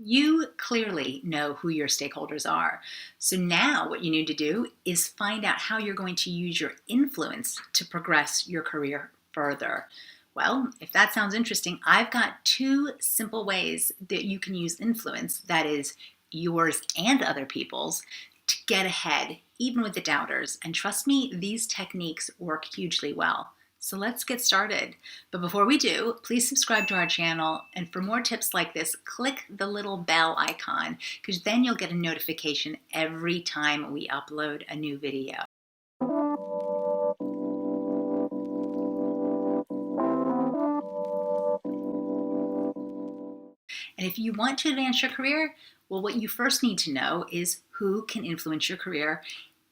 You clearly know who your stakeholders are. So now what you need to do is find out how you're going to use your influence to progress your career further. Well, if that sounds interesting, I've got two simple ways that you can use influence, that is yours and other people's, to get ahead, even with the doubters. And trust me, these techniques work hugely well. So let's get started. But before we do, please subscribe to our channel. And for more tips like this, click the little bell icon, because then you'll get a notification every time we upload a new video. And if you want to advance your career, well, what you first need to know is who can influence your career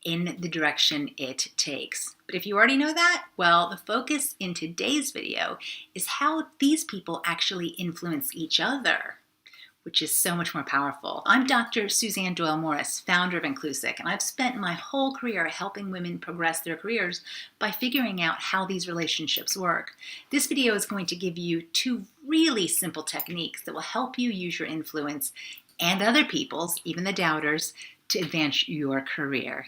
in the direction it takes. But if you already know that, well, the focus in today's video is how these people actually influence each other, which is so much more powerful. I'm Dr. Suzanne Doyle-Morris, founder of Inclusic, and I've spent my whole career helping women progress their careers by figuring out how these relationships work. This video is going to give you two really simple techniques that will help you use your influence and other people's, even the doubters, to advance your career.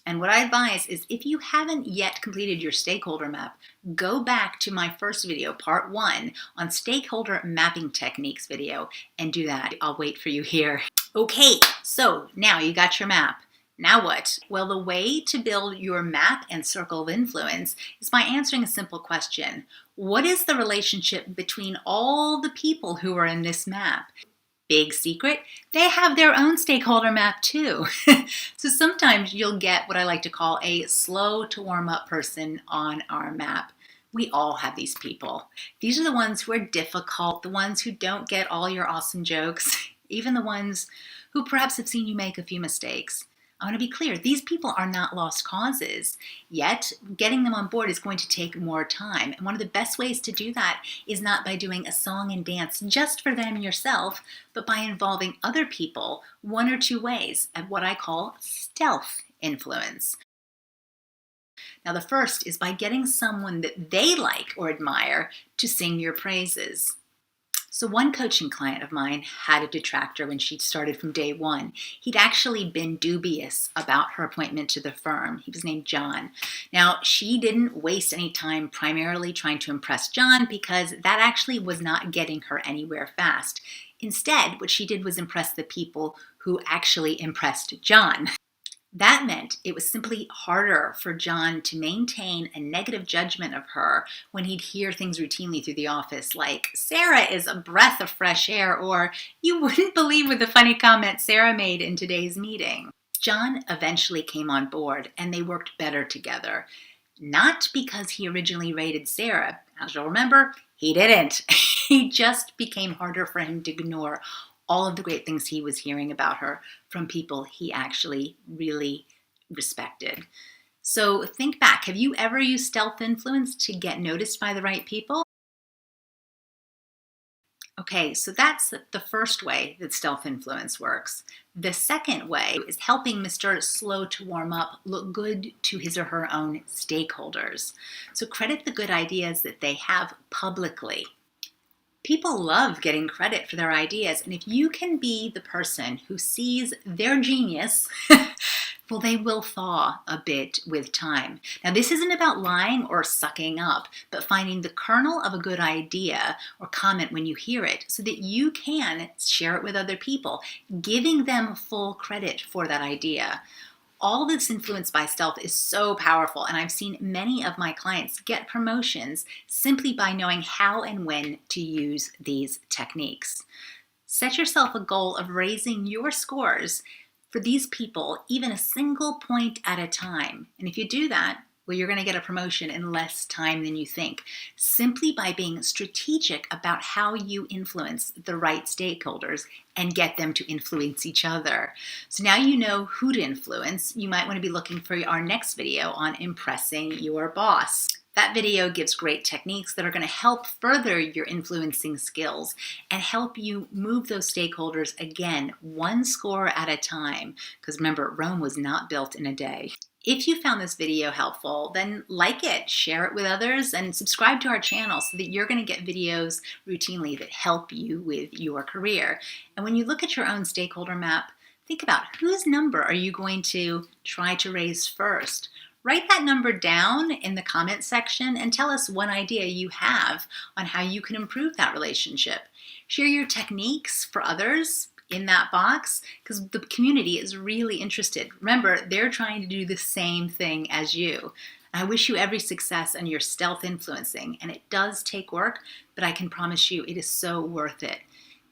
And what I advise is, if you haven't yet completed your stakeholder map, go back to my first video, part 1, on stakeholder mapping techniques video, and do that. I'll wait for you here. Okay, so now you got your map. Now what? Well, the way to build your map and circle of influence is by answering a simple question. What is the relationship between all the people who are in this map? Big secret, they have their own stakeholder map too. So sometimes you'll get what I like to call a slow to warm up person on our map. We all have these people. These are the ones who are difficult, the ones who don't get all your awesome jokes, even the ones who perhaps have seen you make a few mistakes. I want to be clear, these people are not lost causes, yet getting them on board is going to take more time. And one of the best ways to do that is not by doing a song and dance just for them yourself, but by involving other people one or two ways at what I call stealth influence. Now, the first is by getting someone that they like or admire to sing your praises. So one coaching client of mine had a detractor when she started from day one. He'd actually been dubious about her appointment to the firm. He was named John. Now, she didn't waste any time primarily trying to impress John, because that actually was not getting her anywhere fast. Instead, what she did was impress the people who actually impressed John. That meant it was simply harder for John to maintain a negative judgment of her when he'd hear things routinely through the office, like, "Sarah is a breath of fresh air," or, "You wouldn't believe what the funny comment Sarah made in today's meeting." John eventually came on board, and they worked better together. Not because he originally rated Sarah. As you'll remember, he didn't. He just became harder for him to ignore all of the great things he was hearing about her from people he actually really respected. So think back. Have you ever used stealth influence to get noticed by the right people? Okay, so that's the first way that stealth influence works. The second way is helping Mr. Slow to warm up look good to his or her own stakeholders. So credit the good ideas that they have publicly. People love getting credit for their ideas, and if you can be the person who sees their genius, well, they will thaw a bit with time. Now, this isn't about lying or sucking up, but finding the kernel of a good idea or comment when you hear it, so that you can share it with other people, giving them full credit for that idea. All this influence by stealth is so powerful, and I've seen many of my clients get promotions simply by knowing how and when to use these techniques. Set yourself a goal of raising your scores for these people, even a single point at a time. And if you do that, well, you're going to get a promotion in less time than you think, simply by being strategic about how you influence the right stakeholders and get them to influence each other. So now you know who to influence. You might want to be looking for our next video on impressing your boss. That video gives great techniques that are going to help further your influencing skills and help you move those stakeholders, again, one score at a time. Because remember, Rome was not built in a day. If you found this video helpful, then like it, share it with others, and subscribe to our channel so that you're going to get videos routinely that help you with your career. And when you look at your own stakeholder map, think about whose number are you going to try to raise first. Write that number down in the comment section and tell us one idea you have on how you can improve that relationship. Share your techniques for others in that box because the community is really interested. Remember, they're trying to do the same thing as you. I wish you every success in your stealth influencing, and it does take work, but I can promise you it is so worth it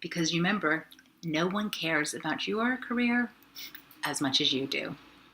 because remember, no one cares about your career as much as you do.